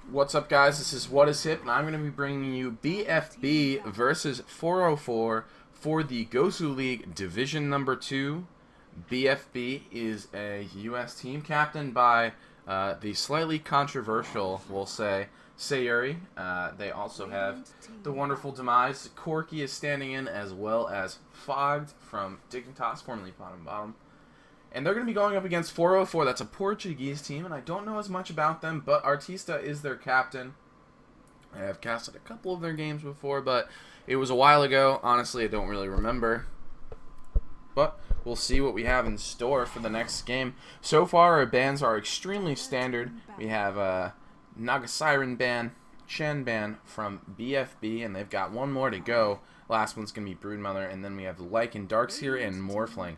What's up, guys? This is What Is Hip, and I'm going to be bringing you BFB versus 404 for the GosuLeague Division Number 2. BFB is a U.S. team captained by the slightly controversial, we'll say, Sayuri. They also have the wonderful Demise. Corky is standing in, as well as Fogged from Dignitas, formerly Bottom. And they're going to be going up against 404. That's a Portuguese team, and I don't know as much about them, but Artista is their captain. I have casted a couple of their games before, but it was a while ago. Honestly, I don't really remember. But we'll see what we have in store for the next game. So far, our bans are extremely standard. We have Naga Siren ban, Chen ban from BFB, and they've got one more to go. Last one's going to be Broodmother, and then we have Lycan, Darkseer, and Morphling.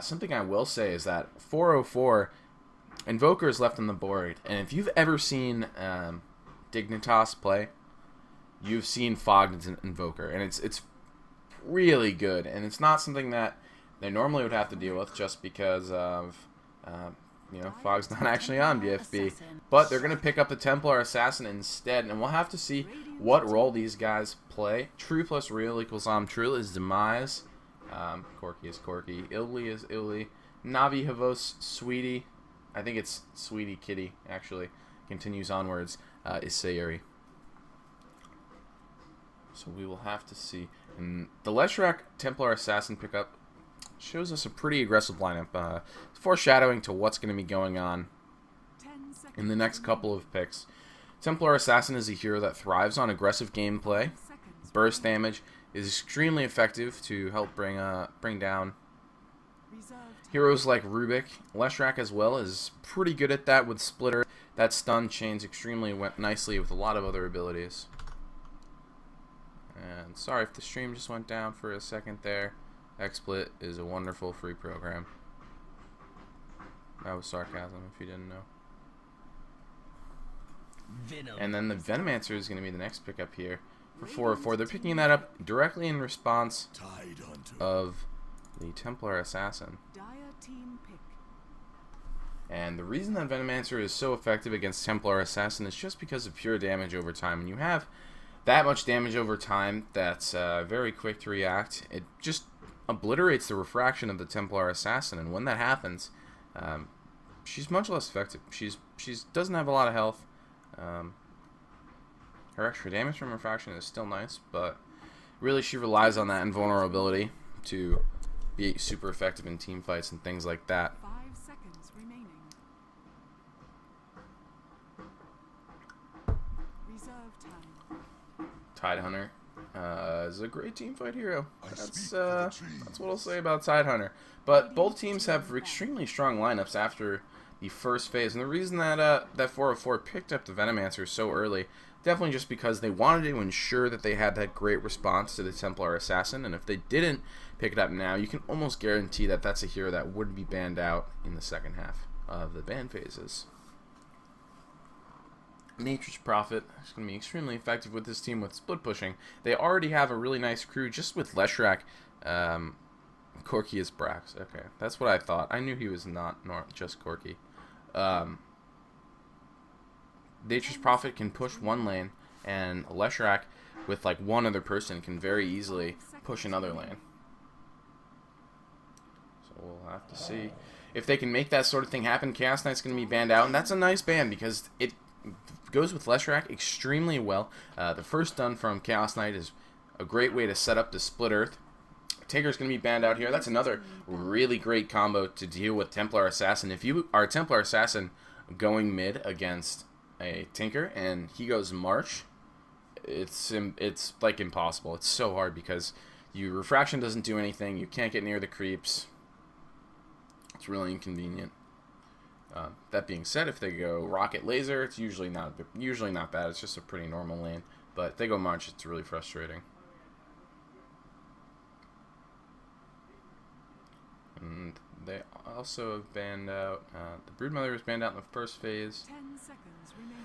Something I will say is that 404 Invoker is left on the board, and if you've ever seen Dignitas play, you've seen Fogged as an Invoker, and it's really good, and it's not something that they normally would have to deal with just because of Fogg's not actually on BFB, but they're going to pick up the Templar Assassin instead, and we'll have to see what role these guys play. True plus real equals True is Demise. Corky is Corky. Illy is Illy. Navi Havos Sweetie. I think it's Sweetie Kitty, actually. Continues onwards. Is Sayuri. So we will have to see. And the Leshrac Templar Assassin pickup shows us a pretty aggressive lineup. Foreshadowing to what's going to be going on in the next couple of picks. Templar Assassin is a hero that thrives on aggressive gameplay. Burst damage is extremely effective to help bring down heroes like Rubik. Leshrac as well is pretty good at that with Splitter. That stun chains extremely nicely with a lot of other abilities. And sorry if the stream just went down for a second there. XSplit is a wonderful free program. That was sarcasm if you didn't know. And then the Venomancer is going to be the next pickup here. For 404, they're picking that up directly in response of the Templar Assassin. And the reason that Venomancer is so effective against Templar Assassin is just because of pure damage over time. When you have that much damage over time that's very quick to react, it just obliterates the refraction of the Templar Assassin. And when that happens, she's much less effective. She doesn't have a lot of health. Her extra damage from refraction is still nice, but really she relies on that invulnerability to be super effective in team fights and things like that. 5 seconds remaining. Reserve time. Tidehunter is a great team fight hero. That's what I'll say about Tidehunter. But both teams have extremely strong lineups after the first phase, and the reason that that 404 picked up the Venomancer so early, definitely just because they wanted to ensure that they had that great response to the Templar Assassin, and if they didn't pick it up now, you can almost guarantee that that's a hero that would be banned out in the second half of the ban phases. Nature's Prophet is going to be extremely effective with this team with split pushing. They already have a really nice crew just with Leshrac. Corky is Brax. Okay, that's what I thought. I knew he was not just Corky. Nature's Prophet can push one lane, and Leshrac with like one other person can very easily push another lane. So we'll have to see if they can make that sort of thing happen. Chaos Knight's going to be banned out, and that's a nice ban because it goes with Leshrac extremely well. The first stun from Chaos Knight is a great way to set up the Split Earth. Taker's going to be banned out here. That's another really great combo to deal with Templar Assassin. If you are a Templar Assassin going mid against a Tinker and he goes March, it's like impossible. It's so hard because your refraction doesn't do anything. You can't get near the creeps. It's really inconvenient. That being said, if they go Rocket Laser, it's usually not bad. It's just a pretty normal lane. But if they go March, it's really frustrating. And they also have banned out, the Broodmother was banned out in the first phase. 10 seconds remaining.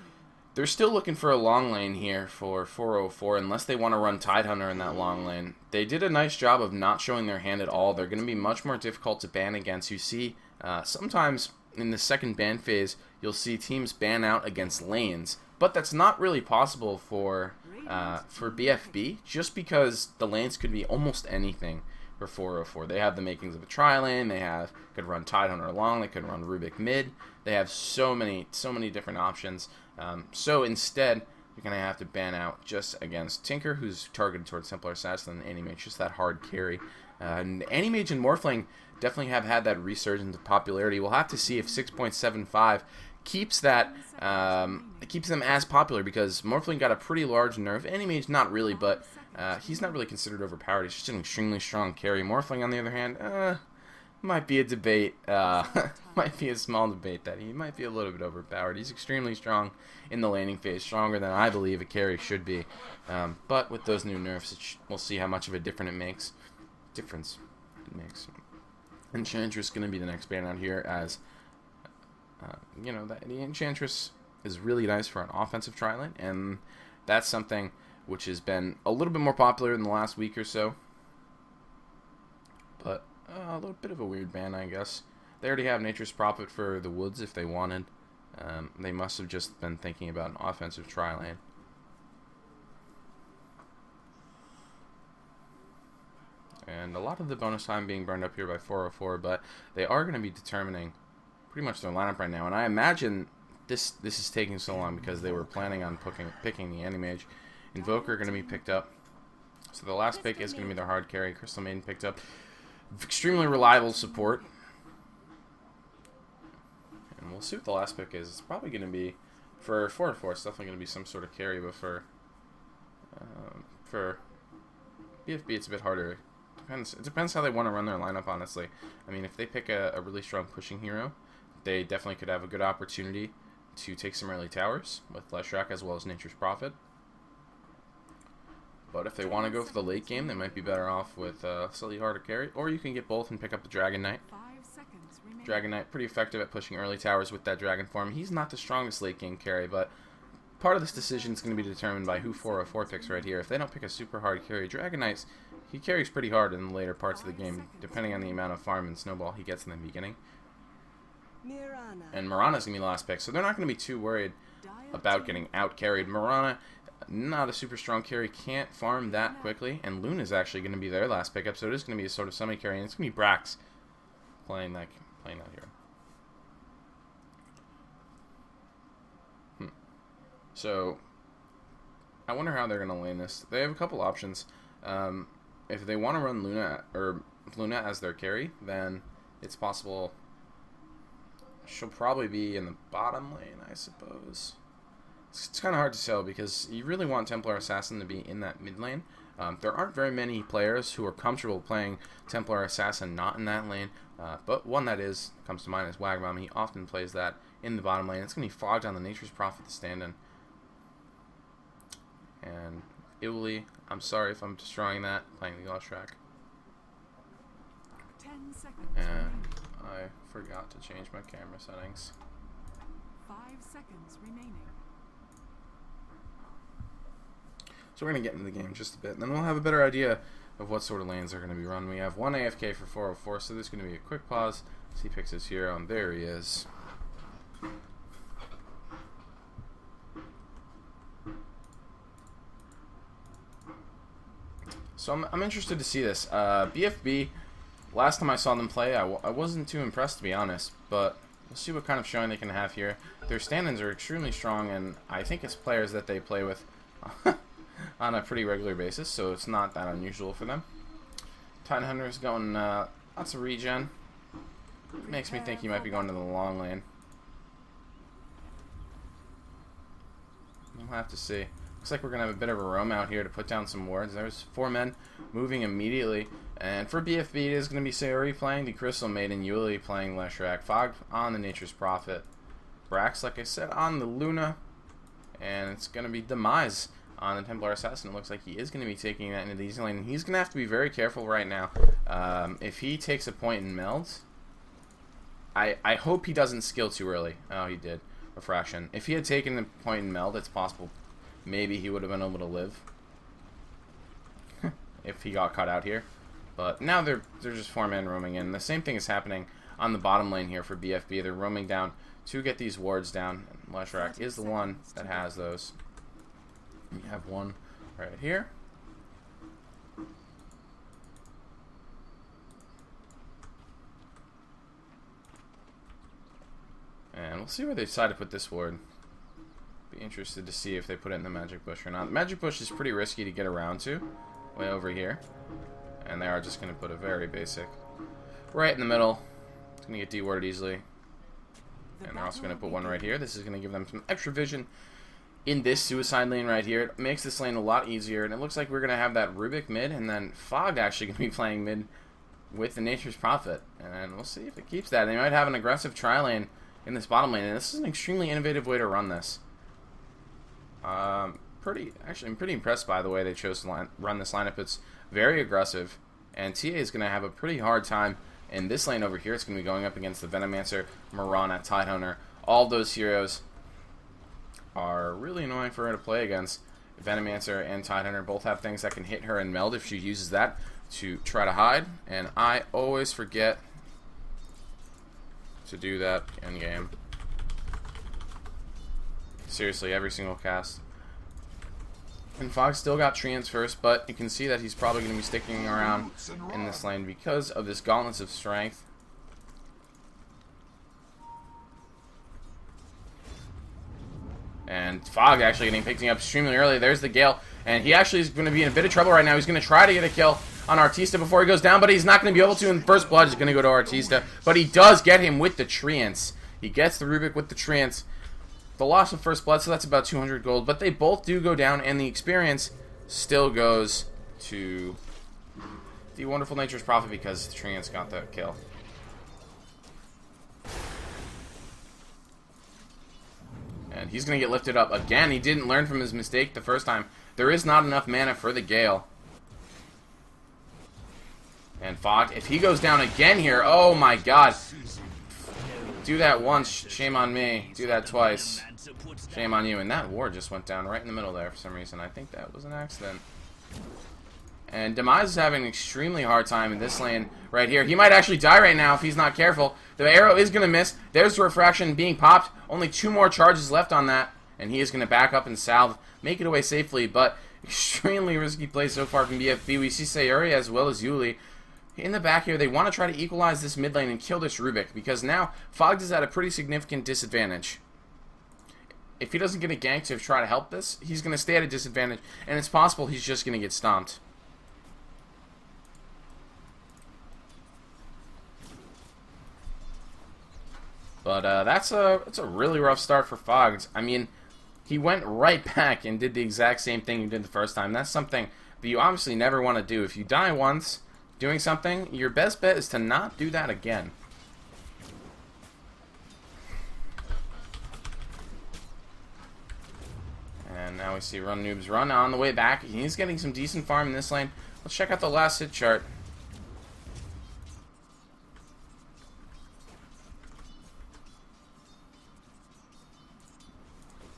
They're still looking for a long lane here for 404 unless they want to run Tidehunter in that long lane. They did a nice job of not showing their hand at all. They're going to be much more difficult to ban against. You see, sometimes in the second ban phase, you'll see teams ban out against lanes, but that's not really possible for BFB, just because the lanes could be almost anything for 404. They have the makings of a tri-lane. They could run Tidehunter along. They could run Rubik mid. They have so many different options. So instead, you're gonna have to ban out just against Tinker, who's targeted towards Templar Assassin, and Animage, just that hard carry. And Animage and Morphling definitely have had that resurgence of popularity. We'll have to see if 6.75 keeps that keeps them as popular, because Morphling got a pretty large nerf. Animage not really, but he's not really considered overpowered. He's just an extremely strong carry. Morphling, on the other hand, might be a debate. Might be a small debate that he might be a little bit overpowered. He's extremely strong in the laning phase, stronger than I believe a carry should be. But with those new nerfs, we'll see how much of a difference it makes. Enchantress is going to be the next ban out here, as you know, the Enchantress is really nice for an offensive tri-lane, and that's something which has been a little bit more popular in the last week or so. But a little bit of a weird ban, I guess. They already have Nature's Prophet for the woods if they wanted. They must have just been thinking about an offensive tri-lane. And a lot of the bonus time being burned up here by 404, but they are going to be determining pretty much their lineup right now. And I imagine this is taking so long because they were planning on picking the Animage. Invoker going to be picked up. So the last pick is going to be their hard carry. Crystal Maiden picked up. Extremely reliable support. And we'll see what the last pick is. It's probably going to be, for 4-4, it's definitely going to be some sort of carry, but for BFB it's a bit harder. It depends how they want to run their lineup, honestly. I mean, if they pick a really strong pushing hero, they definitely could have a good opportunity to take some early towers with Leshrac as well as Nature's Prophet. But if they want to go for the late game, they might be better off with slightly harder carry. Or you can get both and pick up the Dragon Knight. Dragon Knight, pretty effective at pushing early towers with that Dragon form. He's not the strongest late game carry, but part of this decision is going to be determined by who 404 picks right here. If they don't pick a super hard carry, Dragon Knight, he carries pretty hard in the later parts of the game, depending on the amount of farm and snowball he gets in the beginning. And Mirana's going to be the last pick, so they're not going to be too worried about getting out-carried. Mirana, not a super strong carry, can't farm that quickly, and Luna's actually going to be their last pickup, so it is going to be a sort of semi-carry, and it's going to be Brax playing that hero. So, I wonder how they're going to lane this. They have a couple options. If they want to run Luna as their carry, then it's possible she'll probably be in the bottom lane, I suppose. It's kind of hard to tell because you really want Templar Assassin to be in that mid lane. There aren't very many players who are comfortable playing Templar Assassin not in that lane, but one that comes to mind is Wagbomb. He often plays that in the bottom lane. It's going to be fogged on the Nature's Prophet to stand in. And Iwali, I'm sorry if I'm destroying that, playing the Leshrac. And I forgot to change my camera settings. 5 seconds remaining. So we're going to get into the game just a bit, and then we'll have a better idea of what sort of lanes are going to be run. We have one AFK for 404, so there's going to be a quick pause. He picks his hero, and there he is. So I'm interested to see this. BFB, last time I saw them play, I wasn't too impressed, to be honest, but we'll see what kind of showing they can have here. Their stand-ins are extremely strong, and I think it's players that they play with on a pretty regular basis, so it's not that unusual for them. Tidehunter's going lots of regen. Makes me think he might be going to the long lane. We'll have to see. Looks like we're going to have a bit of a roam out here to put down some wards. There's 4 men moving immediately. And for BFB, it is going to be Sayori playing the Crystal Maiden, Yuli playing Leshrac, Fog on the Nature's Prophet, Brax, like I said, on the Luna, and it's going to be Demise on the Templar Assassin. It looks like he is going to be taking that into the easy lane, and he's going to have to be very careful right now. If he takes a point and melds, I hope he doesn't skill too early. Oh, he did. Refraction. If he had taken the point and meld, it's possible maybe he would have been able to live if he got caught out here. But now they're just 4 men roaming in. The same thing is happening on the bottom lane here for BFB. They're roaming down to get these wards down. And Leshrac is the one that has those. We have one right here. And we'll see where they decide to put this ward. Be interested to see if they put it in the magic bush or not. The magic bush is pretty risky to get around to, way over here. And they are just going to put a very basic right in the middle. It's going to get de-warded easily. And they're also going to put one right here. This is going to give them some extra vision in this suicide lane right here. It makes this lane a lot easier. And it looks like we're going to have that Rubik mid, and then Fog actually going to be playing mid with the Nature's Prophet. And we'll see if it keeps that. They might have an aggressive tri-lane in this bottom lane, and this is an extremely innovative way to run this. I'm pretty impressed by the way they chose to run this lineup. It's very aggressive, and TA is going to have a pretty hard time in this lane over here. It's going to be going up against the Venomancer, Mirana, Tidehunter. All those heroes are really annoying for her to play against. Venomancer and Tidehunter both have things that can hit her and meld if she uses that to try to hide, and I always forget to do that in game. Seriously, every single cast. And Fox still got Treants first, but you can see that he's probably going to be sticking around in this lane because of this Gauntlets of Strength. And Fog actually getting picked up extremely early. There's the Gale, and he actually is going to be in a bit of trouble right now. He's going to try to get a kill on Artista before he goes down, but he's not going to be able to in first blood. He's going to go to Artista, but he does get him with the Treants. He gets the Rubik with the Treants. The loss of first blood, so that's about 200 gold, but they both do go down, and the experience still goes to the Wonderful Nature's Prophet because the Treants got the kill. And he's going to get lifted up again. He didn't learn from his mistake the first time. There is not enough mana for the Gale. And Fog, if he goes down again here, oh my god. Do that once, shame on me. Do that twice, shame on you. And that ward just went down right in the middle there for some reason. I think that was an accident. And Demise is having an extremely hard time in this lane right here. He might actually die right now if he's not careful. The arrow is going to miss. There's the refraction being popped. Only 2 more charges left on that. And he is going to back up and salve, make it away safely. But extremely risky play so far from BFB. We see Sayuri as well as Yuli in the back here. They want to try to equalize this mid lane and kill this Rubik, because now Fogged is at a pretty significant disadvantage. If he doesn't get a gank to try to help this, he's going to stay at a disadvantage, and it's possible he's just going to get stomped. But it's a really rough start for Fogged. I mean, he went right back and did the exact same thing he did the first time. That's something that you obviously never want to do. If you die once doing something, your best bet is to not do that again. And now we see Run Noobs Run on the way back. He's getting some decent farm in this lane. Let's check out the last hit chart.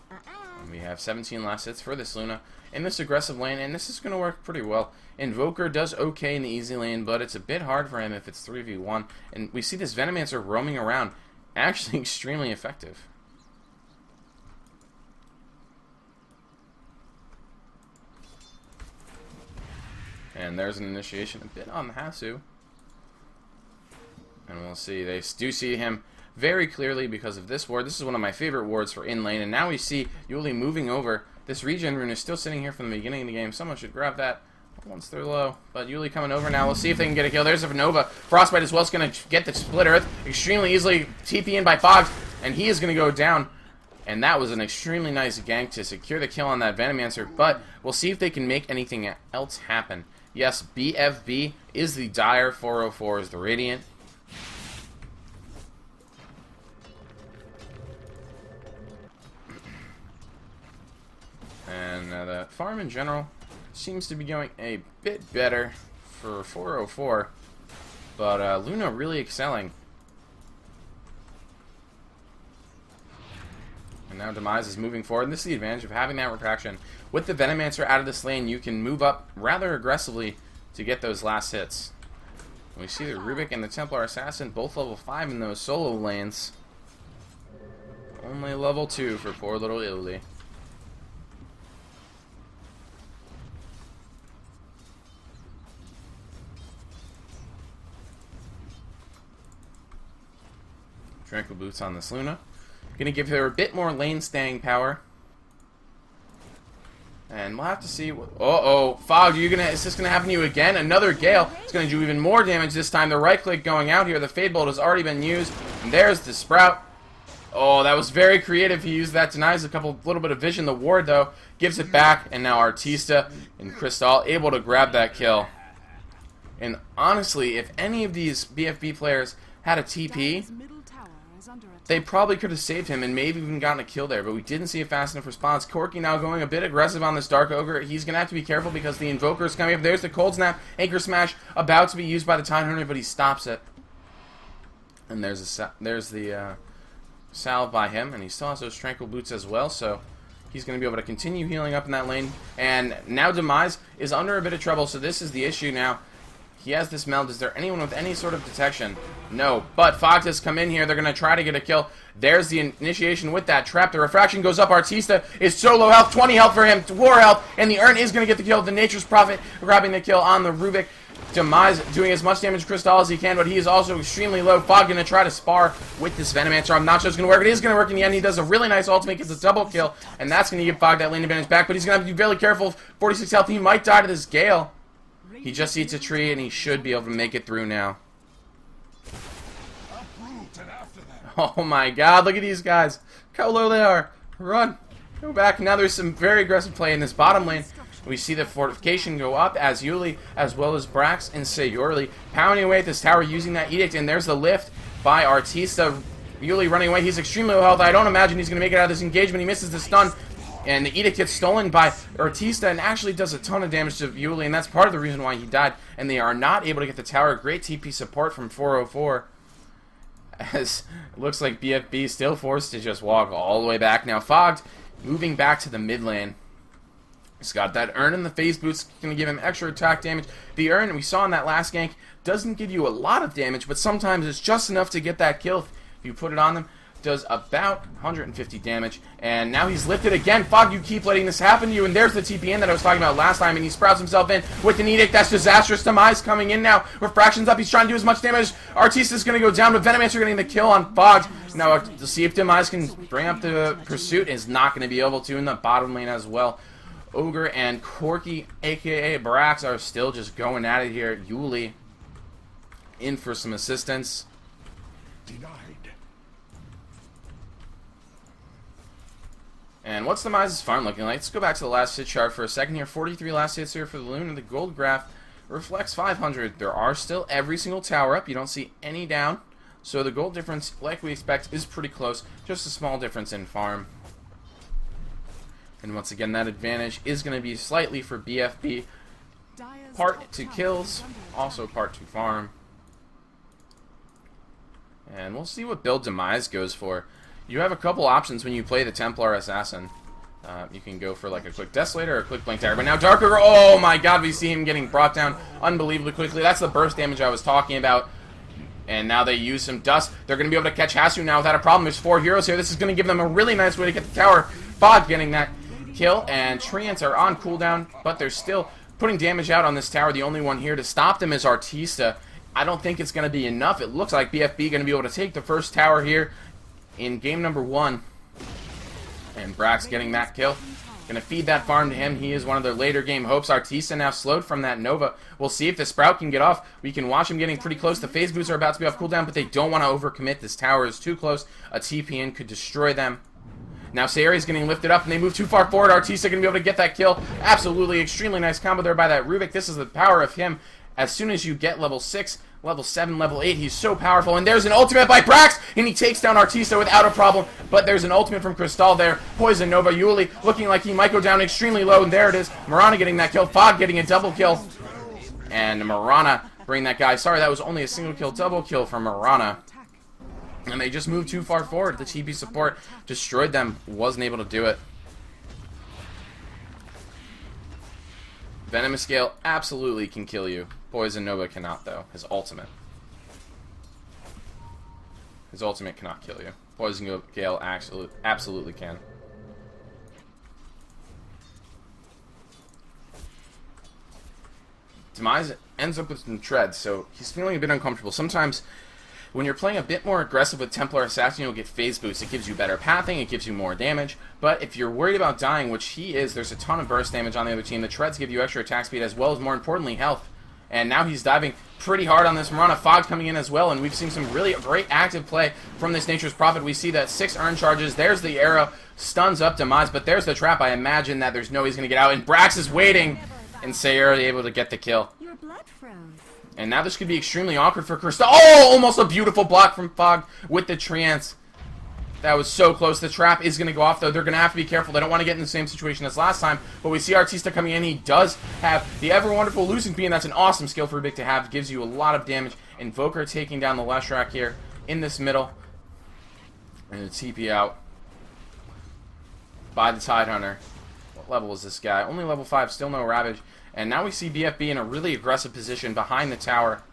And we have 17 last hits for this Luna in this aggressive lane, and this is going to work pretty well. Invoker does okay in the easy lane, but it's a bit hard for him if it's 3v1. And we see this Venomancer roaming around, actually extremely effective. And there's an initiation a bit on the Hasu. And we'll see. They do see him very clearly because of this ward. This is one of my favorite wards for in lane. And now we see Yuli moving over. This regen rune is still sitting here from the beginning of the game. Someone should grab that once they're low. But Yuli coming over now. We'll see if they can get a kill. There's a Nova. Frostbite as well is going to get the Split Earth extremely easily. TP in by Fox. And he is going to go down. And that was an extremely nice gank to secure the kill on that Venomancer. But we'll see if they can make anything else happen. Yes, BFB is the Dire, 404 is the Radiant. And the farm in general seems to be going a bit better for 404. But Luna really excelling. And now Demise is moving forward. And this is the advantage of having that refraction. With the Venomancer out of this lane, you can move up rather aggressively to get those last hits. We see the Rubik and the Templar Assassin both level 5 in those solo lanes. Only level 2 for poor little Italy. Tranquil Boots on this Luna. Gonna give her a bit more lane staying power. And we'll have to see what... Uh-oh. Fog, is this gonna happen to you again? Another Gale. It's gonna do even more damage this time. The right click going out here. The Fade Bolt has already been used. And there's the Sprout. Oh, that was very creative. He used that. Denies a little bit of vision. The ward, though, gives it back. And now Artista and Crystal able to grab that kill. And honestly, if any of these BFB players had a TP, they probably could have saved him and maybe even gotten a kill there, but we didn't see a fast enough response. Corki now going a bit aggressive on this Dark Ogre. He's going to have to be careful because the Invoker is coming up. There's the Cold Snap, Anchor Smash, about to be used by the Time Hunter, but he stops it. And there's the salve by him, and he still has those Tranquil Boots as well, so he's going to be able to continue healing up in that lane. And now Demise is under a bit of trouble, so this is the issue now. He has this meld. Is there anyone with any sort of detection? No. But Fox has come in here. They're going to try to get a kill. There's the initiation with that trap. The refraction goes up. Artista is so low health. 20 health for him. 4 health. And the Urn is going to get the kill. The Nature's Prophet grabbing the kill on the Rubik. Demise doing as much damage to Crystal as he can, but he is also extremely low. Fog going to try to spar with this Venomancer. I'm not sure it's going to work. It is going to work in the end. He does a really nice ultimate, gets a double kill, and that's going to give Fog that lane advantage back, but he's going to have to be very careful. 46 health. He might die to this Gale. He just eats a tree, and he should be able to make it through now. Oh my god, look at these guys. Look how low they are. Run. Go back. Now there's some very aggressive play in this bottom lane. We see the fortification go up as Yuli, as well as Brax and Sayori pounding away at this tower using that edict, and there's the lift by Artista. Yuli running away. He's extremely low health. I don't imagine he's going to make it out of this engagement. He misses the stun. And the edict gets stolen by Artista and actually does a ton of damage to Yuli, and that's part of the reason why he died. And they are not able to get the tower. Great TP support from 404. As it looks like BFB still forced to just walk all the way back. Now Fogged moving back to the mid lane. He's got that Urn in the phase boots, going to give him extra attack damage. The Urn, we saw in that last gank, doesn't give you a lot of damage, but sometimes it's just enough to get that kill. If you put it on them, does about 150 damage, and now he's lifted again. Fog, you keep letting this happen to you, and there's the TPN that I was talking about last time, and he sprouts himself in with an edict. That's disastrous. Demise coming in now. Refraction's up. He's trying to do as much damage. Artista's going to go down, but Venomancer getting the kill on Fog. Now, to see if Demise can bring up the pursuit is not going to be able to in the bottom lane as well. Ogre and Corki, aka Brax, are still just going at it here. Yuli in for some assistance. Denied. And what's Demise's farm looking like? Let's go back to the last hit chart for a second here. 43 last hits here for the Loon, and the gold graph reflects 500. There are still every single tower up. You don't see any down. So the gold difference, like we expect, is pretty close. Just a small difference in farm. And once again, that advantage is going to be slightly for BFB. Part to kills, also part to farm. And we'll see what build Demise goes for. You have a couple options when you play the Templar Assassin. You can go for like a quick Desolator or a quick Blink Dagger. But now Dark Ogre, oh my god, we see him getting brought down unbelievably quickly. That's the burst damage I was talking about. And now they use some dust. They're going to be able to catch Hasu now without a problem. There's 4 heroes here. This is going to give them a really nice way to get the tower. Fog getting that kill, and Treants are on cooldown, but they're still putting damage out on this tower. The only one here to stop them is Artista. I don't think it's going to be enough. It looks like BFB going to be able to take the first tower here in game number 1. And Brax getting that kill. Going to feed that farm to him. He is one of their later game hopes. Artista now slowed from that Nova. We'll see if the Sprout can get off. We can watch him getting pretty close. The phase boots are about to be off cooldown, but they don't want to overcommit. This tower is too close. A TPN could destroy them. Now Sayori's getting lifted up, and they move too far forward. Artista going to be able to get that kill. Absolutely extremely nice combo there by that Rubik. This is the power of him. As soon as you get level 6, level 7, level 8, he's so powerful. And there's an ultimate by Brax, and he takes down Artista without a problem. But there's an ultimate from Crystal there. Poison Nova. Yuli looking like he might go down extremely low, and there it is. Marana getting that kill. Fog getting a double kill. And Marana bring that guy. Sorry, that was only a single kill, double kill from Marana. And they just moved too far forward. The TP support destroyed them. Wasn't able to do it. Venomous Scale absolutely can kill you. Poison Nova cannot, though. His ultimate. His ultimate cannot kill you. Poison Gale absolutely can. Demise ends up with some treads, so he's feeling a bit uncomfortable. Sometimes, when you're playing a bit more aggressive with Templar Assassin, you'll get phase boost. It gives you better pathing, it gives you more damage, but if you're worried about dying, which he is, there's a ton of burst damage on the other team. The treads give you extra attack speed as well as, more importantly, health. And now he's diving pretty hard on this Marana. Fog coming in as well, and we've seen some really great active play from this Nature's Prophet. We see that 6 earn charges. There's the arrow, stuns up Demise, but there's the trap. I imagine that there's no way he's going to get out, and Brax is waiting, and Sayuri able to get the kill. Your blood froze. And now this could be extremely awkward for Krista. Oh, almost a beautiful block from Fog with the Trance. That was so close. The trap is going to go off, though. They're going to have to be careful. They don't want to get in the same situation as last time. But we see Artista coming in. He does have the ever-wonderful Losing Beam. That's an awesome skill for Vic to have. Gives you a lot of damage. Invoker taking down the Leshrac here in this middle. And a TP out by the Tidehunter. What level is this guy? Only level 5. Still no Ravage. And now we see BFB in a really aggressive position behind the tower.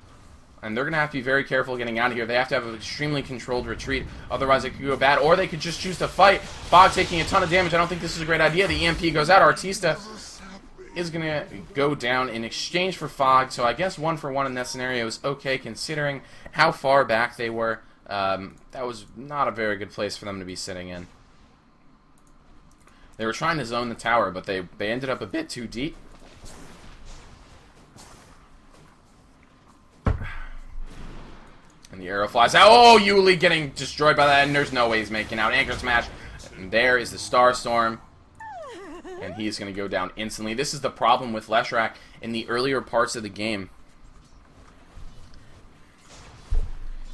And they're going to have to be very careful getting out of here. They have to have an extremely controlled retreat. Otherwise, it could go bad. Or they could just choose to fight. Fog taking a ton of damage. I don't think this is a great idea. The EMP goes out. Artista is going to go down in exchange for Fog. So I guess 1-for-1 in that scenario is okay, considering how far back they were. That was not a very good place for them to be sitting in. They were trying to zone the tower, but they ended up a bit too deep. And the arrow flies out. Oh, Yuli getting destroyed by that, and there's no way he's making out. Anchor smash. And there is the Starstorm. And he's going to go down instantly. This is the problem with Leshrac in the earlier parts of the game.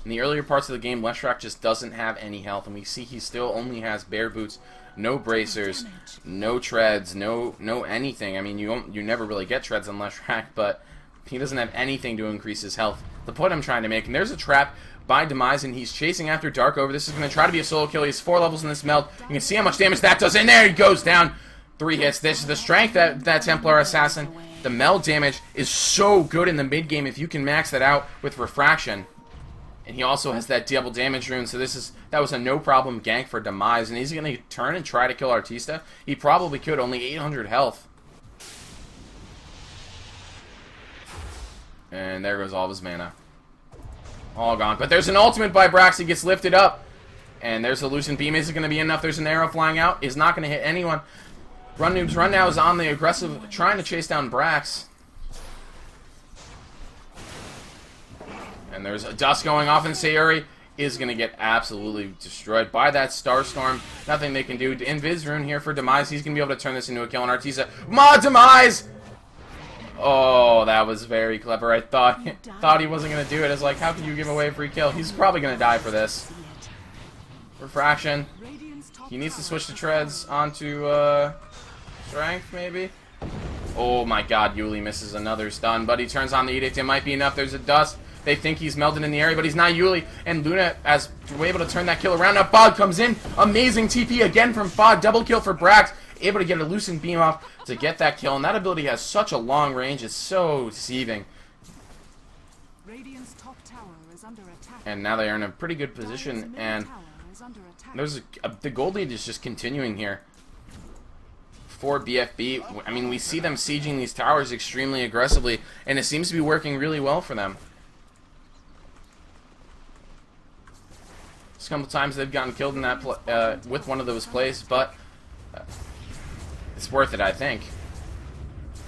In the earlier parts of the game, Leshrac just doesn't have any health. And we see he still only has bare boots, no bracers, no treads, no anything. I mean, you never really get treads on Leshrac, but he doesn't have anything to increase his health. The point I'm trying to make, and there's a trap by Demise, and he's chasing after Dark Over. This is going to try to be a solo kill. He has 4 levels in this meld. You can see how much damage that does, and there he goes down. 3 hits. This is the strength that Templar Assassin. The meld damage is so good in the mid game if you can max that out with Refraction. And he also has that double damage rune, so that was a no problem gank for Demise. And he's going to turn and try to kill Artista. He probably could, only 800 health. And there goes all of his mana. All gone. But there's an ultimate by Brax. He gets lifted up. And there's a Lucent Beam. Is it going to be enough? There's an arrow flying out. Is not going to hit anyone. Run Noobs Run now is on the aggressive, trying to chase down Brax. And there's a dust going off, and Sayuri is going to get absolutely destroyed by that Starstorm. Nothing they can do. Invis Rune here for Demise. He's going to be able to turn this into a kill on Artista. Demise! Oh, that was very clever. I thought he wasn't going to do it. It's like, how can you give away a free kill? He's probably going to die for this. Refraction. He needs to switch the treads onto strength, maybe? Oh my god, Yuli misses another stun, but he turns on the Edict. It might be enough. There's a dust. They think he's melted in the area, but he's not. Yuli and Luna as we're able to turn that kill around. Now Fog comes in. Amazing TP again from Fog. Double kill for Brax. Able to get a Lucent Beam off to get that kill. And that ability has such a long range. It's so deceiving. Radiant's top tower is under attack. And now they are in a pretty good position. And there's the gold lead is just continuing here for BFB. I mean, we see them sieging these towers extremely aggressively, and it seems to be working really well for them. A couple times they've gotten killed in that with one of those plays, but it's worth it, I think.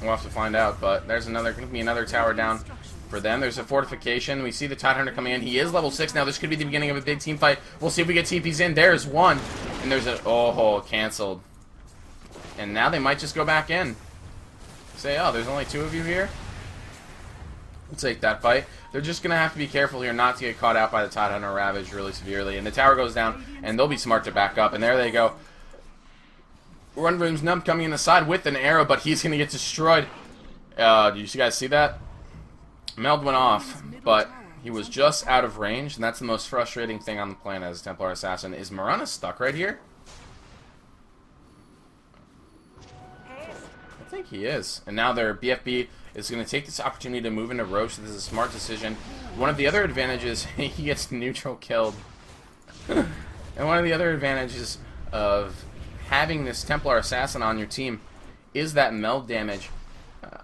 We'll have to find out. But there's going to be another tower down for them. There's a fortification. We see the Tidehunter coming in. He is level 6 now. This could be the beginning of a big team fight. We'll see if we get TPs in. There's one, and there's a canceled. And now they might just go back in. Say, oh, there's only 2 of you here. We'll take that fight. They're just going to have to be careful here not to get caught out by the Tidehunter Ravage really severely. And the tower goes down, and they'll be smart to back up. And there they go. Run Room's Numb coming in the side with an arrow, but he's going to get destroyed. Did you guys see that? Meld went off, but he was just out of range, and that's the most frustrating thing on the planet as a Templar Assassin. Is Marana stuck right here? think he is. And now their BFB is going to take this opportunity to move into Roche. This is a smart decision. One of the other advantages, he gets neutral killed. And one of the other advantages of having this Templar Assassin on your team is that meld damage.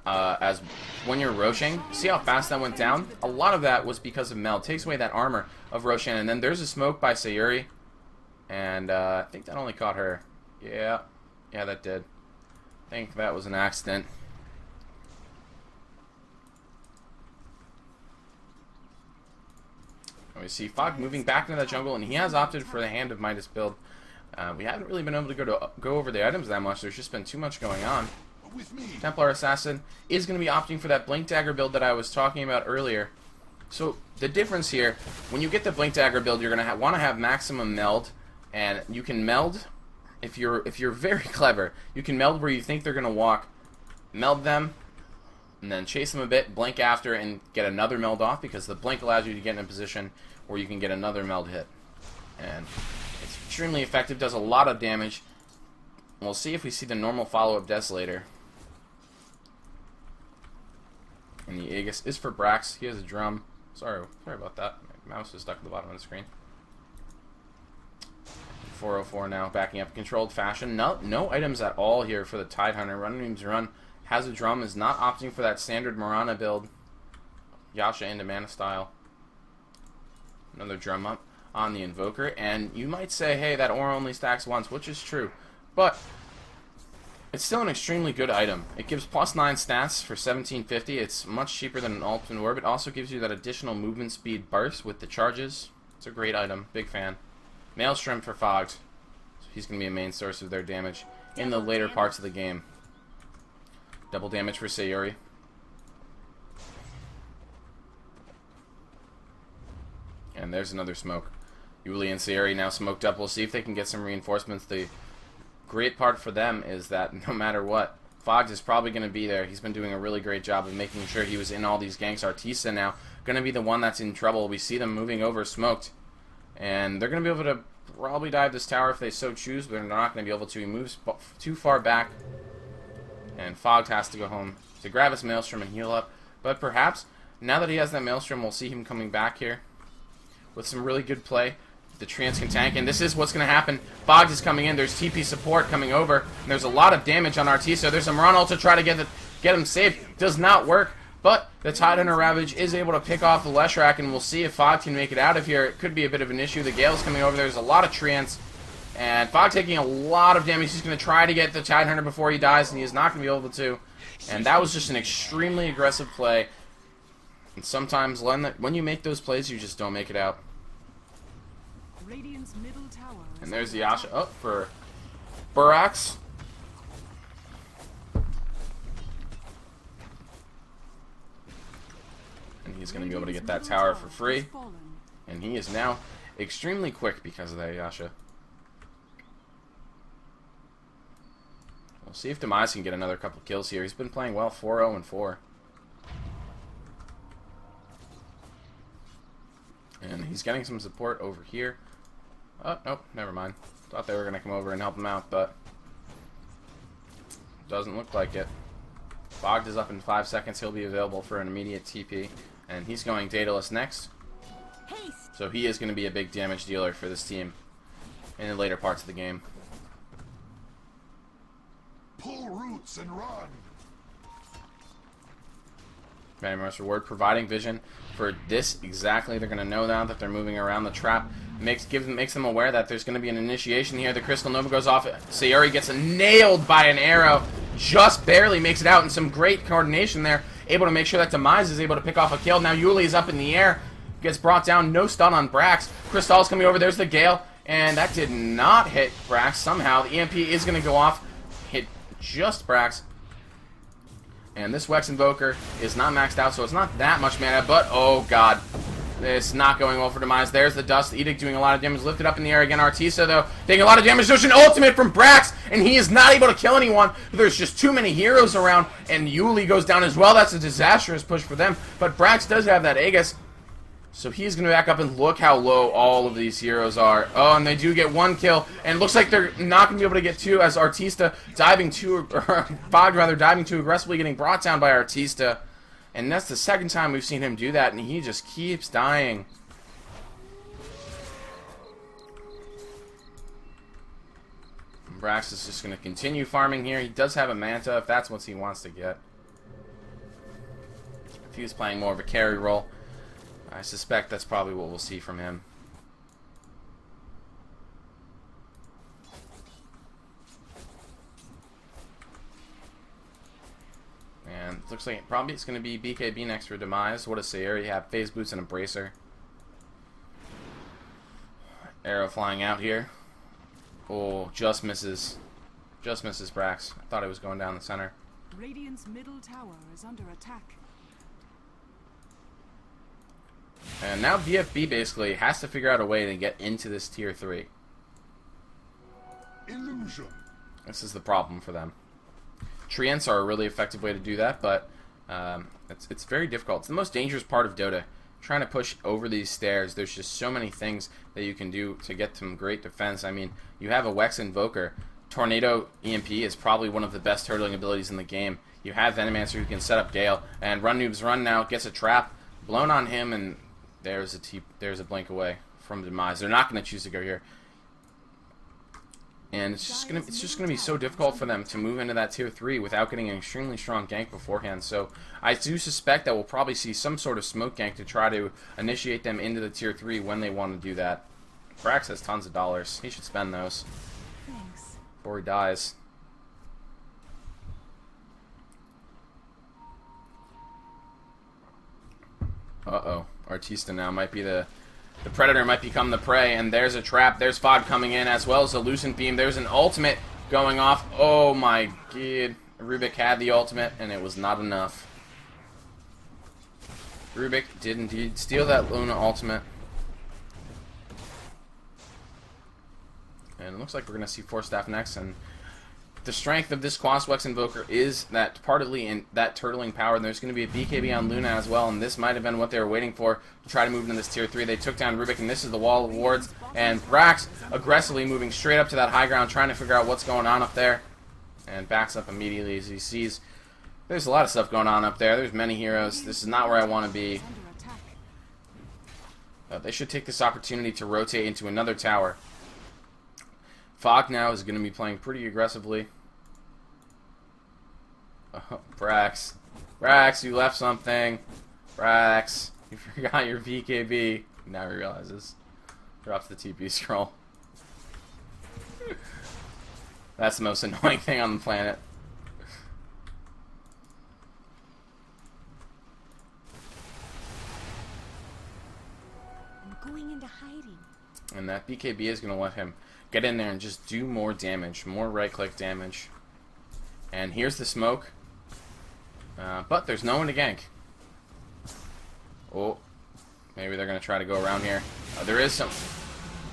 As when you're Roshing, see how fast that went down? A lot of that was because of meld. Takes away that armor of Roshan. And then there's a smoke by Sayuri. And I think that only caught her. Yeah, that did. I think that was an accident. And we see Fog moving back into the jungle, and he has opted for the Hand of Midas build. We haven't really been able to go over the items that much. There's just been too much going on. Templar Assassin is going to be opting for that Blink Dagger build that I was talking about earlier. So the difference here, when you get the Blink Dagger build, you're going to want to have maximum meld, and you can meld if you're very clever. You can meld where you think they're going to walk, meld them, and then chase them a bit, blink after, and get another meld off, because the blink allows you to get in a position where you can get another meld hit. And it's extremely effective, does a lot of damage. We'll see if we see the normal follow-up Desolator. And the Aegis is for Brax. He has a drum. Sorry about that. My mouse is stuck at the bottom of the screen. 404 now, backing up in controlled fashion. No items at all here for the Tidehunter. Running Run has a drum, is not opting for that standard Mirana build. Yasha into Mana style. Another drum up on the Invoker. And you might say, hey, that aura only stacks once, which is true. But it's still an extremely good item. It gives +9 stats for $17.50. It's much cheaper than an Ultimate Orb. It also gives you that additional movement speed burst with the charges. It's a great item. Big fan. Maelstrom for Fogged. So he's going to be a main source of their damage in the later parts of the game. Double damage for Sayuri. And there's another smoke. Yuli and Sayuri now smoked up. We'll see if they can get some reinforcements. The great part for them is that no matter what, Fogged is probably going to be there. He's been doing a really great job of making sure he was in all these ganks. Artista now going to be the one that's in trouble. We see them moving over smoked. And they're going to be able to probably dive this tower if they so choose, but they're not going to be able to. He moves too far back. And Fogged has to go home to grab his Maelstrom and heal up. But perhaps, now that he has that Maelstrom, we'll see him coming back here with some really good play. The Treants can tank, and this is what's going to happen. Fogged is coming in. There's TP support coming over. And there's a lot of damage on Artisa. There's a Mirana ult to try to get him safe. Does not work, but the Tidehunter Ravage is able to pick off the Leshrac, and we'll see if Fogged can make it out of here. It could be a bit of an issue. The Gale's coming over. There's a lot of Treants, and Fogged taking a lot of damage. He's going to try to get the Tidehunter before he dies, and he is not going to be able to. And that was just an extremely aggressive play. And sometimes when you make those plays, you just don't make it out. Radiant's middle tower. And there's the Yasha up for Burax. And he's going to be able to get that tower for free. And he is now extremely quick because of that Yasha. We'll see if Demise can get another couple kills here. He's been playing well, 4-0-4. And he's getting some support over here. Oh, nope, never mind. Thought they were going to come over and help him out, but doesn't look like it. Fogged is up in 5 seconds. He'll be available for an immediate TP. And he's going Daedalus next. So he is going to be a big damage dealer for this team in the later parts of the game. Pull roots and run. Venomer's Reward providing vision for this exactly. They're going to know now that they're moving around the trap. Makes them aware that there's going to be an initiation here. The Crystal Nova goes off. Sayuri gets nailed by an arrow. Just barely makes it out, and some great coordination there. Able to make sure that Demise is able to pick off a kill. Now Yuli is up in the air. Gets brought down. No stun on Brax. Crystal's coming over. There's the Gale. And that did not hit Brax somehow. The EMP is going to go off. Hit just Brax. And this Wex Invoker is not maxed out, so it's not that much mana, but oh god. It's not going well for Demise. There's the Dust Edict doing a lot of damage. Lifted up in the air again. Artisa, though, taking a lot of damage. There's an ultimate from Brax, and he is not able to kill anyone. There's just too many heroes around, and Yuli goes down as well. That's a disastrous push for them, but Brax does have that Aegis. So he's going to back up, and look how low all of these heroes are. Oh, and they do get one kill, and it looks like they're not going to be able to get two, as Artista diving too, or Fog rather, diving too aggressively, getting brought down by Artista. And that's the second time we've seen him do that, and he just keeps dying. Brax is just going to continue farming here. He does have a Manta, if that's what he wants to get. If he was playing more of a carry role, I suspect that's probably what we'll see from him. And it looks like probably it's going to be BKB next for Demise. What does Sayuri have? Phase Boots and a Bracer. Arrow flying out here. Oh, just misses. Just misses Brax. I thought it was going down the center. Radiant's middle tower is under attack. And now BFB basically has to figure out a way to get into this tier 3. Illusion. This is the problem for them. Treants are a really effective way to do that, but it's very difficult. It's the most dangerous part of Dota. Trying to push over these stairs. There's just so many things that you can do to get some great defense. I mean, you have a Wex Invoker. Tornado EMP is probably one of the best turtling abilities in the game. You have Venomancer who can set up Gale, and Run Noob's Run now gets a trap blown on him, and there's a blink away from Demise. They're not going to choose to go here. And it's just gonna be so difficult for them to move into that tier 3 without getting an extremely strong gank beforehand. So I do suspect that we'll probably see some sort of smoke gank to try to initiate them into the tier 3 when they want to do that. Brax has tons of dollars. He should spend those. Thanks. Before he dies. Uh-oh. Artista now might be the Predator might become the prey, and there's a trap. There's Fog coming in, as well as a Lucent Beam. There's an ultimate going off. Oh my god. Rubik had the ultimate, and it was not enough. Rubik did indeed steal that Luna ultimate. And it looks like we're going to see Force Staff next, and the strength of this Quaswex Invoker is that partly in that turtling power, and there's going to be a BKB on Luna as well, and this might have been what they were waiting for to try to move into this tier 3. They took down Rubik, and this is the wall of wards, and Brax aggressively moving straight up to that high ground, trying to figure out what's going on up there, and backs up immediately as he sees there's a lot of stuff going on up there. There's many heroes. This is not where I want to be. They should take this opportunity to rotate into another tower. Fog now is going to be playing pretty aggressively. Oh, Brax. Brax, you left something. Brax, you forgot your VKB. Now he realizes. Drops the TP scroll. That's the most annoying thing on the planet. I'm going into hiding. And that BKB is going to let him get in there and just do more damage, more right-click damage. And here's the smoke. But there's no one to gank. Oh, maybe they're going to try to go around here. There is some...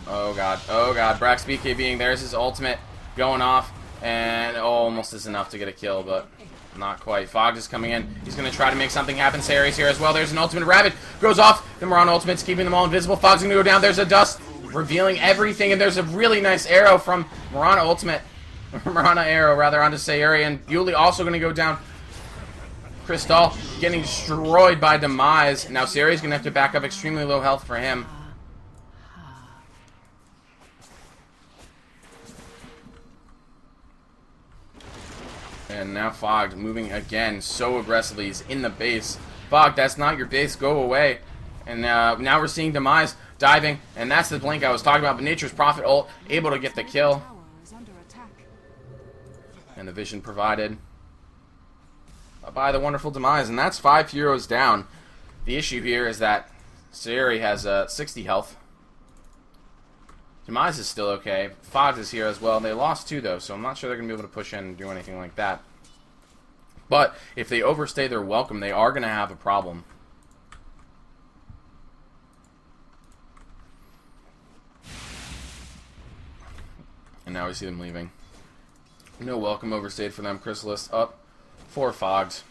Oh, God. Oh, God. Brax BKBing. There's his ultimate going off. And almost is enough to get a kill, but not quite. Fog is coming in. He's going to try to make something happen. Sayuri's here as well. There's an ultimate. Rabbit goes off. The Mirana ultimate's keeping them all invisible. Fog's going to go down. There's a dust revealing everything, and there's a really nice arrow from Mirana ultimate. Mirana arrow, rather, onto Sayuri, and Yuli also going to go down. Crystal getting destroyed by Demise. Now Sayuri's going to have to back up. Extremely low health for him. And now Fog moving again so aggressively. He's in the base. Fog, that's not your base. Go away. And now we're seeing Demise diving. And that's the blink I was talking about. But Nature's Prophet ult able to get the kill. And the vision provided by the wonderful Demise. And that's 5 heroes down. The issue here is that Sayuri has 60 health. Demise is still okay. Fog is here as well. They lost 2 though, so I'm not sure they're going to be able to push in and do anything like that. But if they overstay their welcome, they are going to have a problem. And now we see them leaving. No welcome overstayed for them. Chrysalis up. 4 Fogs.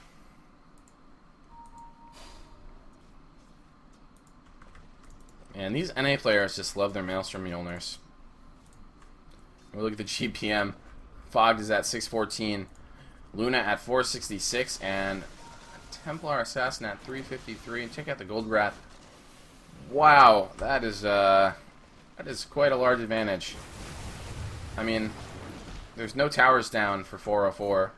And these NA players just love their Maelstrom Mjolnirs. We look at the GPM. Fogged is at 614. Luna at 466. And Templar Assassin at 353. Check out the Gold Wrath. Wow, that is quite a large advantage. I mean, there's no towers down for 404.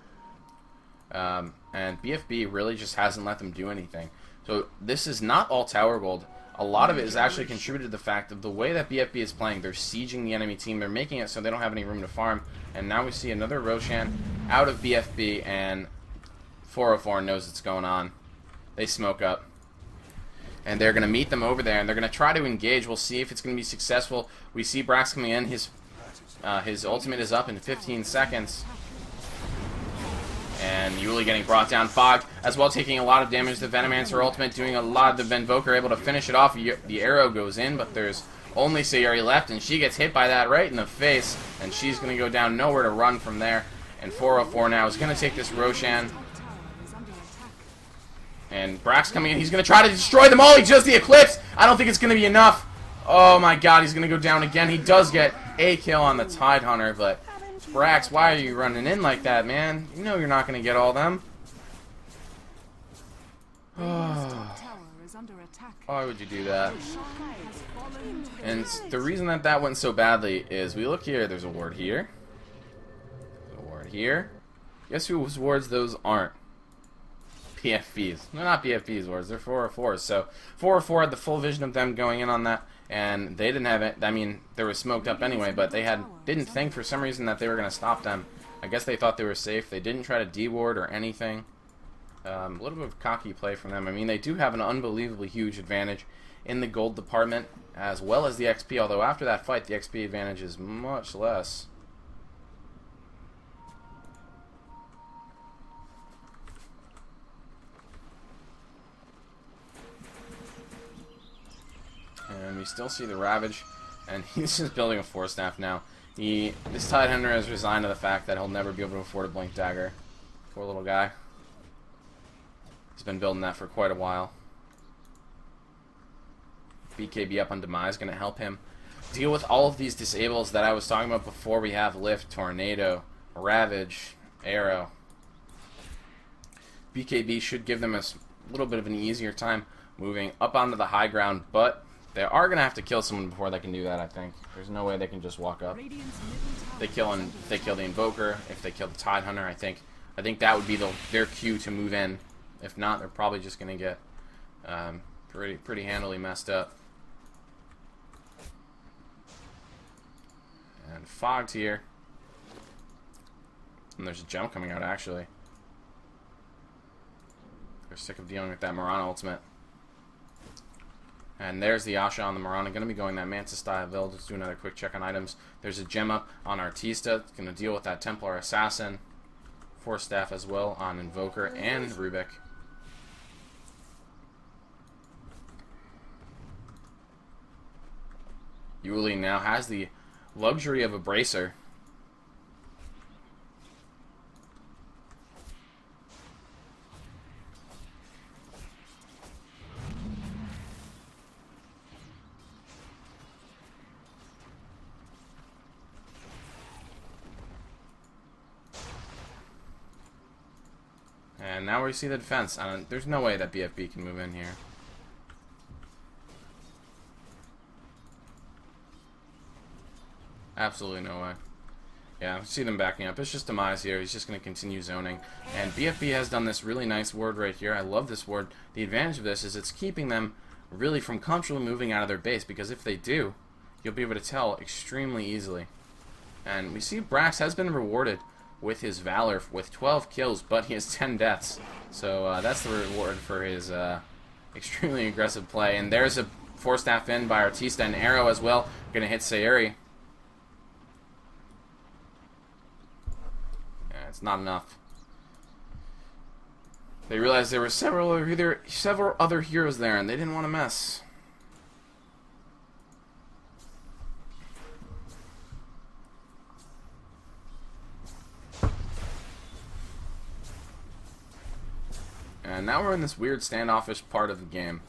And BFB really just hasn't let them do anything. So this is not all tower gold. A lot of it is actually contributed to the fact of the way that BFB is playing. They're sieging the enemy team. They're making it so they don't have any room to farm. And now we see another Roshan out of BFB, and 404 knows what's going on. They smoke up. And they're going to meet them over there, and they're going to try to engage. We'll see if it's going to be successful. We see Brax coming in. His ultimate is up in 15 seconds. And Yuli getting brought down. Fog as well taking a lot of damage. The Venomancer ultimate doing a lot. The Venvoker able to finish it off. The arrow goes in, but there's only Sayuri left, and she gets hit by that right in the face. And she's going to go down, nowhere to run from there. And 404 now is going to take this Roshan. And Brax coming in. He's going to try to destroy them all. He does the Eclipse. I don't think it's going to be enough. Oh my god, he's going to go down again. He does get a kill on the Tidehunter, but Brax, why are you running in like that, man? You know you're not going to get all of them. Why would you do that? And the reason that went so badly is, we look here, there's a ward here. There's a ward here. Guess whose wards those aren't? BFBs. They're not BFBs wards, they're 404s. So 404 had the full vision of them going in on that, and they didn't have it. I mean, they were smoked up anyway, but they didn't think for some reason that they were going to stop them. I guess they thought they were safe. They didn't try to deward or anything. A little bit of cocky play from them. I mean, they do have an unbelievably huge advantage in the gold department, as well as the XP, although after that fight, the XP advantage is much less. And we still see the Ravage, and he's just building a Force Staff now. This Tidehunter has resigned to the fact that he'll never be able to afford a Blink Dagger. Poor little guy. He's been building that for quite a while. BKB up on Demise, going to help him deal with all of these disables that I was talking about before. We have Lift, Tornado, Ravage, Arrow. BKB should give them a little bit of an easier time moving up onto the high ground, but they are going to have to kill someone before they can do that, I think. There's no way they can just walk up. If they kill the Invoker, if they kill the Tidehunter, I think that would be their cue to move in. If not, they're probably just going to get pretty handily messed up. And Fogged here. And there's a gem coming out, actually. They're sick of dealing with that Mirana ultimate. And there's the Asha on the Mirana. Going to be going that Mantis style build. Just do another quick check on items. There's a gem up on Artista. Going to deal with that Templar Assassin. Force Staff as well on Invoker and Rubik. Yuli now has the luxury of a Bracer. And now we see the defense. There's no way that BFB can move in here. Absolutely no way. Yeah, I see them backing up. It's just Demise here. He's just going to continue zoning. And BFB has done this really nice ward right here. I love this ward. The advantage of this is it's keeping them really from comfortably moving out of their base, because if they do, you'll be able to tell extremely easily. And we see Brax has been rewarded with his Valor with 12 kills, but he has 10 deaths. So that's the reward for his extremely aggressive play. And there's a Force Staff in by Artista, and Arrow as well. Going to hit Sayuri. It's not enough. They realized there were several other heroes there, and they didn't want to mess. And now we're in this weird standoffish part of the game.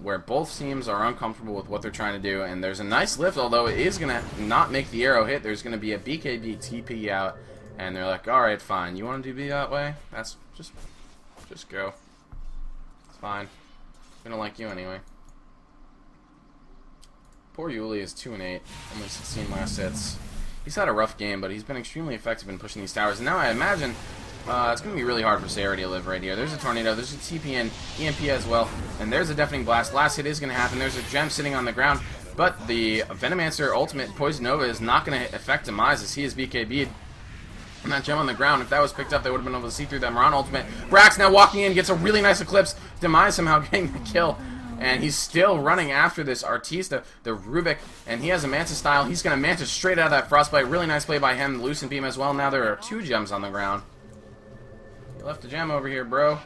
where both teams are uncomfortable with what they're trying to do, and there's a nice lift, although it is going to not make the arrow hit. There's going to be a BKB TP out, and they're like, alright, fine, you want to do B that way? That's just go. It's fine. We don't like you anyway. Poor Yuli is 2-8, only 16 last hits. He's had a rough game, but he's been extremely effective in pushing these towers, and now I imagine it's going to be really hard for Sayori to live right here. There's a tornado, there's a TP and EMP as well, and there's a deafening blast. Last hit is going to happen. There's a gem sitting on the ground, but the Venomancer ultimate Poison Nova is not going to affect Demise as he is BKB'd. And that gem on the ground, if that was picked up, they would have been able to see through that Mirana ultimate. Brax now walking in, gets a really nice eclipse. Demise somehow getting the kill. And he's still running after this Artista, the Rubik, and he has a Manta style. He's going to Manta straight out of that Frostbite. Really nice play by him. Lucent Beam as well. Now there are 2 gems on the ground. You left a gem over here, bro.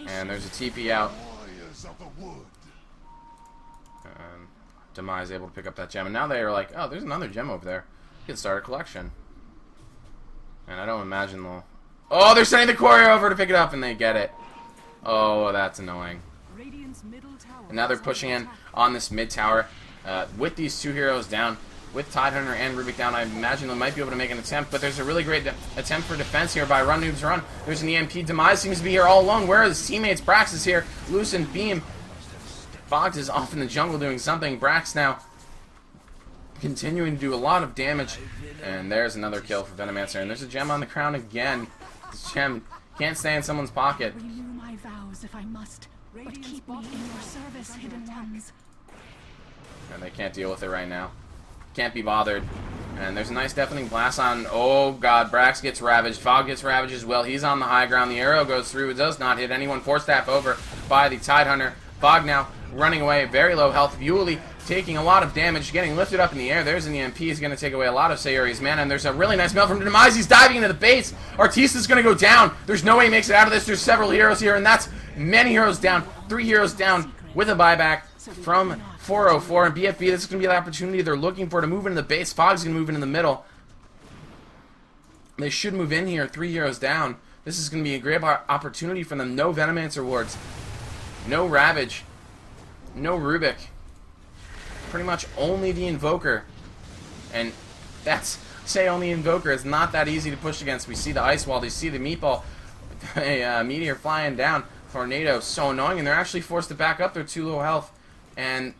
And there's a TP out. And Demise able to pick up that gem. And now they are like, oh, there's another gem over there. We can start a collection. And I don't imagine they'll... Oh, they're sending the courier over to pick it up, and they get it. Oh, that's annoying. And now they're pushing in on this mid tower with these 2 heroes down, with Tidehunter and Rubik down. I imagine they might be able to make an attempt, but there's a really great attempt for defense here by Run Noobs Run. There's an EMP. Demise seems to be here all alone. Where are his teammates? Brax is here. Lucent Beam. Fox is off in the jungle doing something. Brax now continuing to do a lot of damage. And there's another kill for Venomancer. And there's a gem on the crown again. This gem can't stay in someone's pocket. Renew my vows if I must, but keep me in your service, hidden ones. And they can't deal with it right now. Can't be bothered. And there's a nice deafening blast on. Oh god, Brax gets ravaged. Fog gets ravaged as well. He's on the high ground. The arrow goes through. It does not hit anyone. Force tap over by the Tidehunter. Fog now running away. Very low health. Yuli taking a lot of damage. Getting lifted up in the air. There's an EMP. He's going to take away a lot of Sayori's mana. And there's a really nice melt from Demise. He's diving into the base. Artista's going to go down. There's no way he makes it out of this. There's several heroes here. And that's many heroes down. 3 heroes down with a buyback from 404. And BFB, this is going to be the opportunity they're looking for to move into the base. Fog's going to move into the middle. They should move in here. 3 heroes down. This is going to be a great opportunity for them. No Venomancer wards. No Ravage. No Rubik. Pretty much only the Invoker. And that's, say only Invoker, is not that easy to push against. We see the Ice Wall. They see the Meatball. A Meteor flying down. Tornado, so annoying. And they're actually forced to back up. They're too low health. And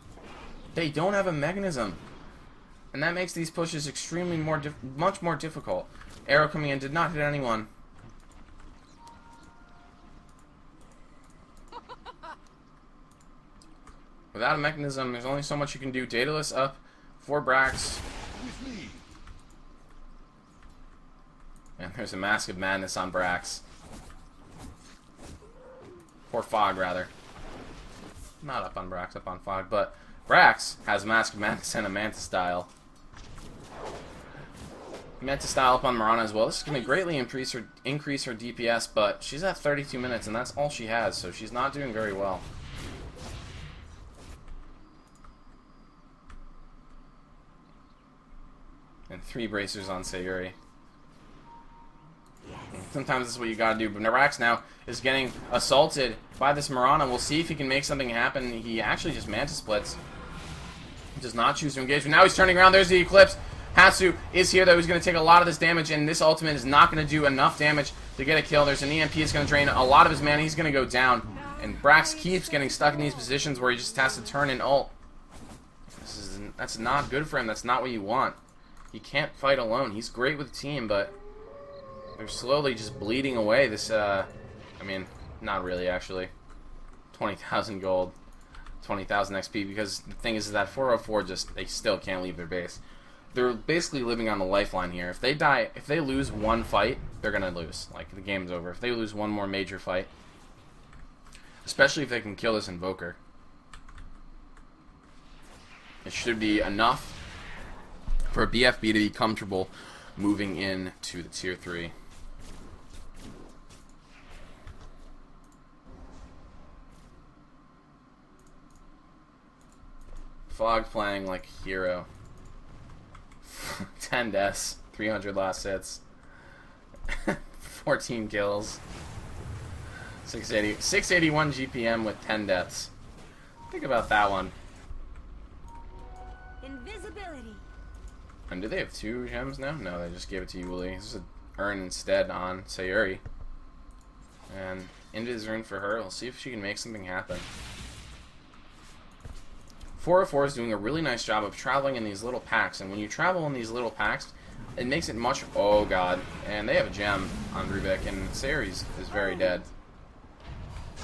they don't have a mechanism. And that makes these pushes extremely much more difficult. Arrow coming in, did not hit anyone. Without a mechanism, there's only so much you can do. Daedalus up for Brax. And there's a Mask of Madness on Brax. Or Fog, rather. Not up on Brax, up on Fog. But Brax has Mask of Madness and a Manta style. Manta style up on Mirana as well. This is going to greatly increase her DPS, but she's at 32 minutes, and that's all she has, so she's not doing very well. And 3 bracers on Sayori. Sometimes that's what you gotta do, but Narax now is getting assaulted by this Mirana. We'll see if he can make something happen. He actually just Manta splits. He does not choose to engage, but now he's turning around. There's the Eclipse. Hatsu is here, though. He's going to take a lot of this damage, and this ultimate is not going to do enough damage to get a kill. There's an EMP. It's going to drain a lot of his mana. He's going to go down, and Brax keeps getting stuck in these positions where he just has to turn and ult. That's not good for him. That's not what you want. He can't fight alone. He's great with the team, but they're slowly just bleeding away. This, I mean, not really, actually. 20,000 gold, 20,000 XP, because the thing is that 404 just, they still can't leave their base. They're basically living on the lifeline here. If they die, if they lose one fight, they're going to lose. Like, the game's over. If they lose one more major fight, especially if they can kill this Invoker, it should be enough for BFB to be comfortable moving into the Tier 3. Fog playing like a hero. 10 deaths, 300 last hits, 14 kills, 681 GPM with 10 deaths. Think about that one. Invisibility. And do they have 2 gems now? No, they just gave it to Yuli. This is an Urn instead on Sayuri. And into his Urn for her. We'll see if she can make something happen. 404 is doing a really nice job of traveling in these little packs. And when you travel in these little packs, it makes it much... Oh, God. And they have a gem on Rubik. And Sayuri is very dead.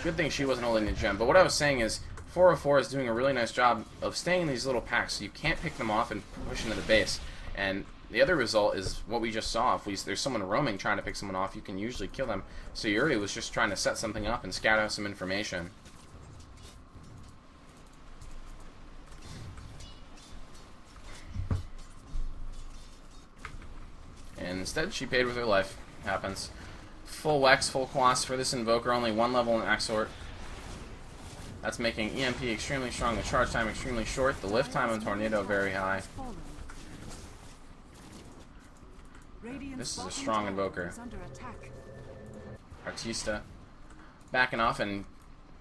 Good thing she wasn't holding the gem. But what I was saying is, 404 is doing a really nice job of staying in these little packs, so you can't pick them off and push into the base. And the other result is what we just saw. If there's someone roaming trying to pick someone off, you can usually kill them. So Yuri was just trying to set something up and scout out some information. And instead, she paid with her life. Happens. Full Wex, full Quas for this Invoker, only 1 level in Exort. That's making EMP extremely strong, the charge time extremely short, the lift time on Tornado very high. This is a strong Invoker. Artista backing off, and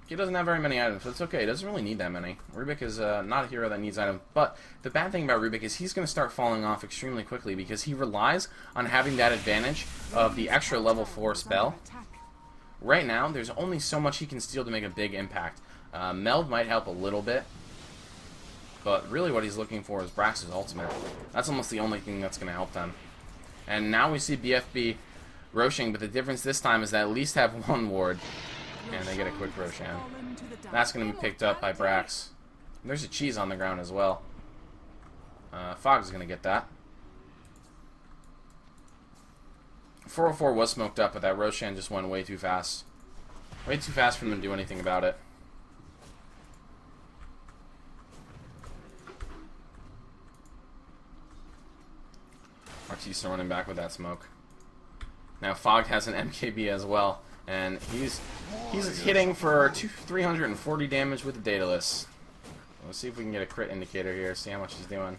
he doesn't have very many items, but it's okay. He doesn't really need that many. Rubik is not a hero that needs items, but the bad thing about Rubik is he's going to start falling off extremely quickly because he relies on having that advantage of the extra level 4 spell. Right now, there's only so much he can steal to make a big impact. Meld might help a little bit, but really what he's looking for is Brax's ultimate. That's almost the only thing that's going to help them. And now we see BFB Roshing, but the difference this time is that at least have 1 ward, and they get a quick Roshan. That's going to be picked up by Brax. There's a cheese on the ground as well. Fogg is going to get that. 404 was smoked up, but that Roshan just went way too fast. Way too fast for them to do anything about it. Artista running back with that smoke. Now Fogg has an MKB as well, and he's hitting for 340 damage with the Daedalus. Let's see if we can get a crit indicator here, see how much he's doing.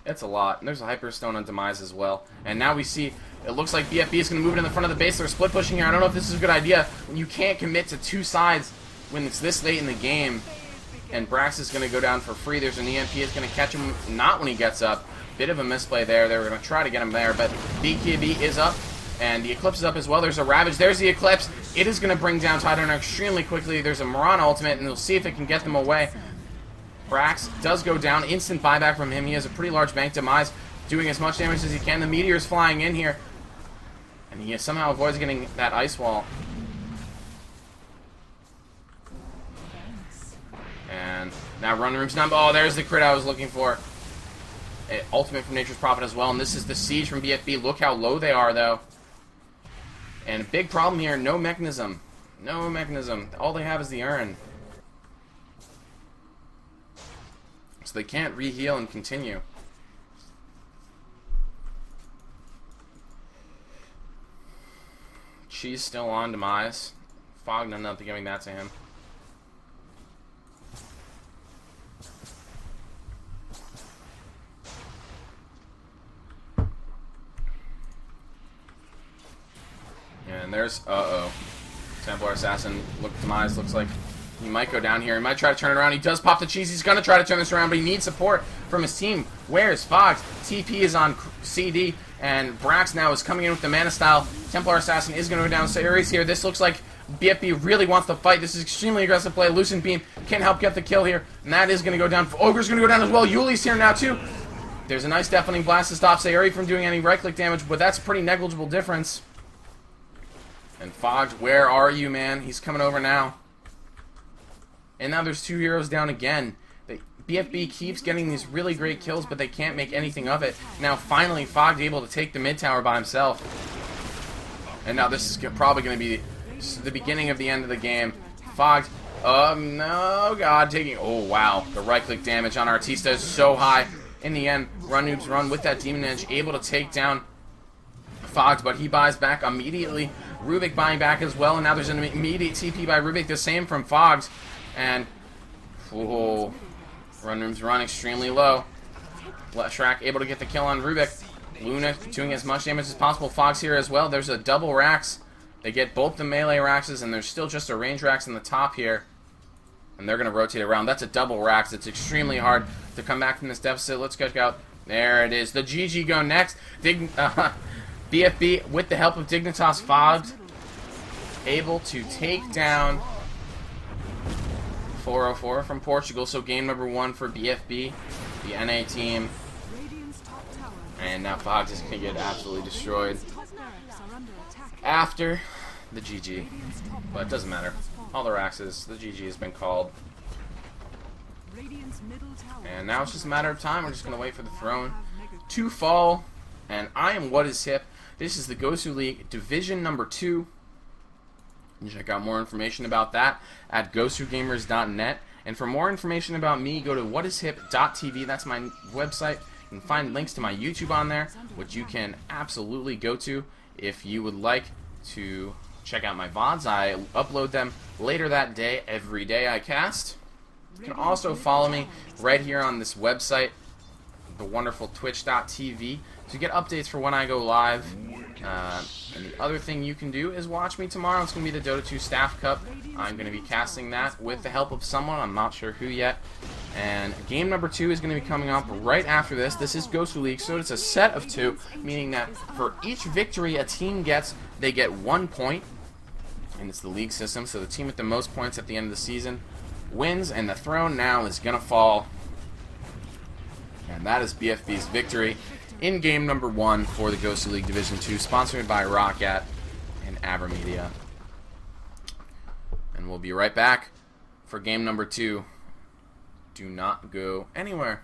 It's a lot. And there's a Hyperstone on Demise as well. And now we see, it looks like BFB is going to move it in the front of the base. They're split pushing here. I don't know if this is a good idea. When you can't commit to 2 sides when it's this late in the game. And Brax is going to go down for free. There's an EMP. It's going to catch him, not when he gets up. Bit of a misplay there. They were going to try to get him there, but BKB is up. And the Eclipse is up as well. There's a Ravage. There's the Eclipse. It is going to bring down Tidehunter extremely quickly. There's a Mirana ultimate, and we'll see if it can get them away. Brax does go down. Instant buyback from him. He has a pretty large bank. Demise doing as much damage as he can. The Meteor is flying in here. And he somehow avoids getting that Ice Wall. And now Run Room's number. Oh, there's the crit I was looking for. Ultimate from Nature's Prophet as well. And this is the Siege from BFB. Look how low they are, though. And a big problem here. No mechanism. No mechanism. All they have is the Urn. So they can't re-heal and continue. Cheese still on Demise. Fogg ended up giving that to him. And there's, Templar Assassin. Look, Demise looks like he might go down here. He might try to turn it around. He does pop the cheese. He's going to try to turn this around, but he needs support from his team. Where's Fogg? TP is on CD, and Brax now is coming in with the Mana Style. Templar Assassin is going to go down. Sayuri's here. This looks like BFB really wants to fight. This is extremely aggressive play. Lucent Beam can't help get the kill here, and that is going to go down. Ogre's going to go down as well. Yuli's here now, too. There's a nice Deafening Blast to stop Sayuri from doing any right-click damage, but that's a pretty negligible difference. And Fogg, where are you, man? He's coming over now. And now there's 2 heroes down again. BFB keeps getting these really great kills, but they can't make anything of it. Now, finally, Fogg's able to take the mid tower by himself. And now this is probably going to be the beginning of the end of the game. Fogg, no, God, taking... Oh, wow. The right-click damage on Artista is so high. In the end, Run Noobs Run with that Demon Edge, able to take down Fogg, but he buys back immediately. Rubik buying back as well, and now there's an immediate TP by Rubik, the same from Fogg's. And, oh, Run Rooms Run extremely low. Shrek able to get the kill on Rubik. Luna doing as much damage as possible. Fogg's here as well. There's a double Rax. They get both the melee Raxes, and there's still just a range Rax in the top here. And they're going to rotate around. That's a double racks. It's extremely hard to come back from this deficit. Let's check out. There it is. The GG go next. BFB, with the help of Dignitas Fogs, able to take down 404 from Portugal. So game number 1 for BFB, the NA team. And now Fogs is going to get absolutely destroyed after the GG. But it doesn't matter. All the Raxes, the GG has been called. And now it's just a matter of time. We're just going to wait for the throne to fall. And I am What Is Hip. This is the GosuLeague Division number 2. You can check out more information about that at gosugamers.net. And for more information about me, go to whatiship.tv. That's my website. You can find links to my YouTube on there, which you can absolutely go to if you would like to check out my VODs. I upload them later that day, every day I cast. You can also follow me right here on this website, the wonderful twitch.tv, to get updates for when I go live. And the other thing you can do is watch me tomorrow. It's going to be the Dota 2 Staff Cup. I'm going to be casting that with the help of someone. I'm not sure who yet. And game number 2 is going to be coming up right after this. This is GosuLeague, so it's a set of 2, meaning that for each victory a team gets, they get 1 point. And it's the league system, so the team with the most points at the end of the season wins, and the throne now is going to fall. And that is BFB's victory in game number 1 for the GosuLeague Division 2, sponsored by Roccat and AbraMedia. And we'll be right back for game number 2. Do not go anywhere.